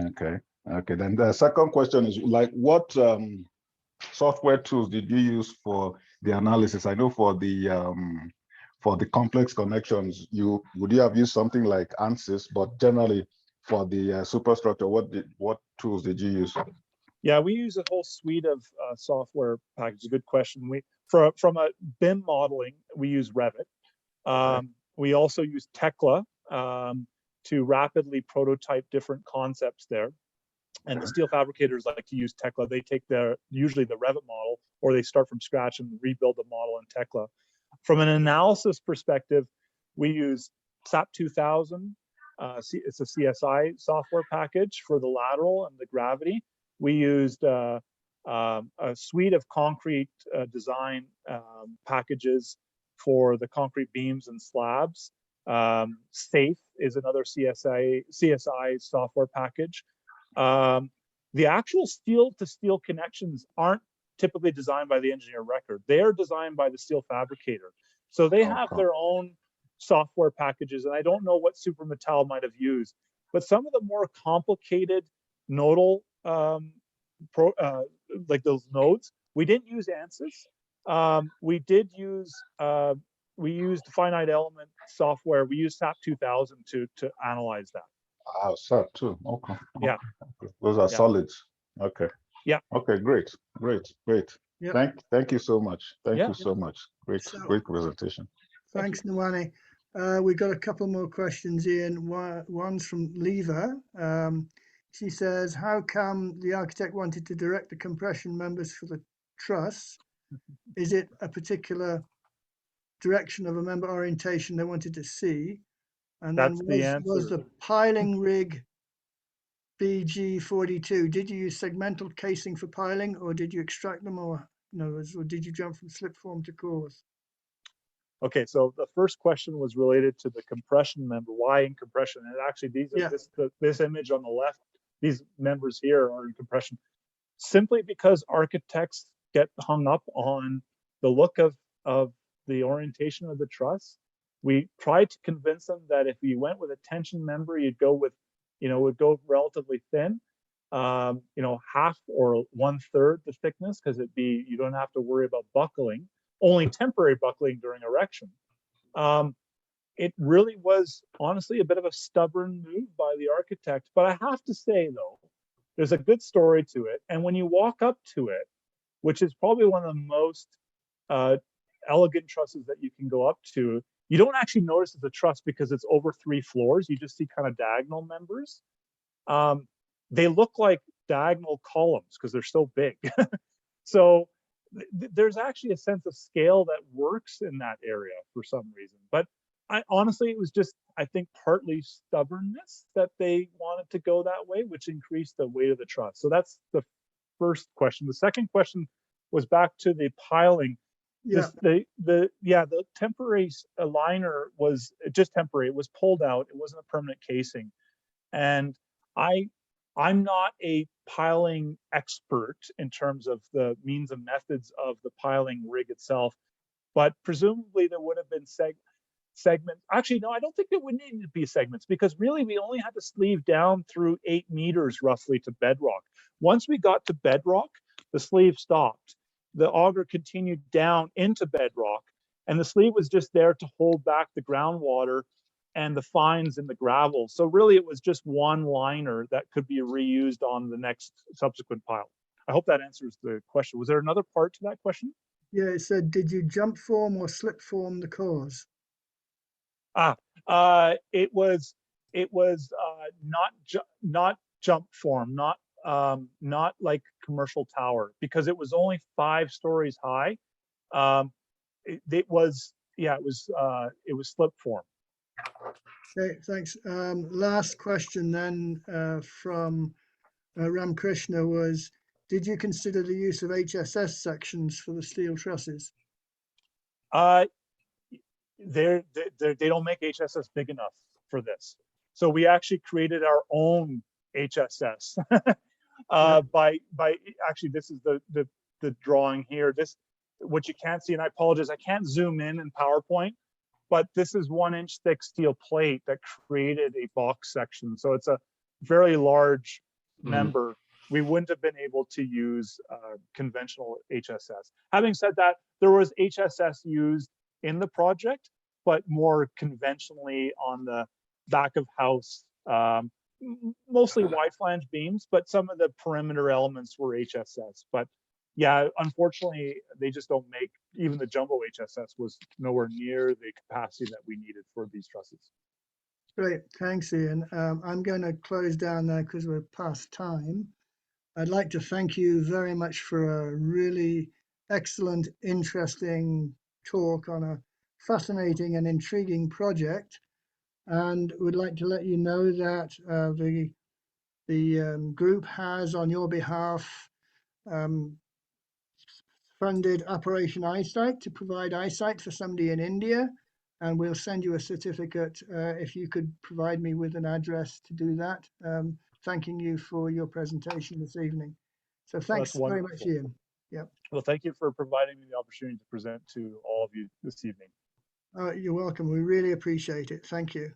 Okay. Okay, then the second question is like, what software tools did you use for the analysis? I know for the complex connections, would you have used something like ANSYS, but generally for the superstructure, what tools did you use? Yeah, we use a whole suite of software packages. Good question. From a BIM modeling, we use Revit. We also use Tekla to rapidly prototype different concepts there. And the steel fabricators like to use Tekla. They take usually the Revit model, or they start from scratch and rebuild the model in Tekla. From an analysis perspective, we use SAP 2000. It's a CSI software package for the lateral and the gravity. We used a suite of concrete design packages for the concrete beams and slabs. SAFE is another CSI software package. The actual steel to steel connections aren't typically designed by the engineer record. They are designed by the steel fabricator. So they have their own software packages, and I don't know what Supermetal might have used, but some of the more complicated nodal, like those nodes, we didn't use ANSYS. We used finite element software. We used SAP 2000 to analyze that. SAP too. Okay. Yeah. Okay. Those are solids. Okay. Yeah. Okay. Great. Yeah. Thank you so much. Thank Yeah. you so much. Great presentation. Thanks, Nwani. We've got a couple more questions, Ian. One's from Leva. She says, how come the architect wanted to direct the compression members for the truss? Is it a particular direction of a member orientation they wanted to see? And That's then the answer. was the piling rig BG42, did you use segmental casing for piling, or did you extract them, or did you jump from slip form to cores? Okay, so the first question was related to the compression member. Why in compression? And actually, these are this image on the left. These members here are in compression, simply because architects get hung up on the look of the orientation of the truss. We tried to convince them that if you went with a tension member, you'd go with, would go relatively thin, half or 1/3 the thickness, because you don't have to worry about buckling, only temporary buckling during erection. It really was honestly a bit of a stubborn move by the architect, but I have to say though, there's a good story to it. And when you walk up to it, which is probably one of the most elegant trusses that you can go up to, you don't actually notice it's a truss because it's over 3 floors. You just see kind of diagonal members. They look like diagonal columns because they're so big. So there's actually a sense of scale that works in that area for some reason. But honestly, it was just, I think, partly stubbornness that they wanted to go that way, which increased the weight of the truss. So that's the first question. The second question was back to the piling. Yeah. The temporary liner was just temporary. It was pulled out. It wasn't a permanent casing. And I'm not a piling expert in terms of the means and methods of the piling rig itself, but presumably there would have been segments. Actually, no, I don't think there would need to be segments, because really we only had to sleeve down through 8 meters roughly to bedrock. Once we got to bedrock, the sleeve stopped. The auger continued down into bedrock, and the sleeve was just there to hold back the groundwater and the fines in the gravel. So really it was just one liner that could be reused on the next subsequent pile. I hope that answers the question. Was there another part to that question? Yeah, it said, did you jump form or slip form the cores? It was not jump form, not like commercial tower, because it was only 5 stories high. It was slip form. Okay, thanks. Last question then from Ram Krishna was, did you consider the use of HSS sections for the steel trusses? They don't make HSS big enough for this. So we actually created our own HSS by actually, this is the drawing here. This, what you can't see, and I apologize, I can't zoom in PowerPoint, but this is 1-inch thick steel plate that created a box section. So it's a very large member, we wouldn't have been able to use conventional HSS. Having said that, there was HSS used in the project, but more conventionally on the back of house, mostly wide flange beams, but some of the perimeter elements were HSS. But yeah, unfortunately, they just don't make, even the jumbo HSS was nowhere near the capacity that we needed for these trusses. Great, thanks, Ian. I'm going to close down now because we're past time. I'd like to thank you very much for a really excellent, interesting talk on a fascinating and intriguing project. And would like to let you know that the group has, on your behalf, funded Operation Eyesight to provide eyesight for somebody in India. And we'll send you a certificate if you could provide me with an address to do that. Thanking you for your presentation this evening. So thanks very much, Ian. Yep. Well, thank you for providing me the opportunity to present to all of you this evening. You're welcome. We really appreciate it. Thank you.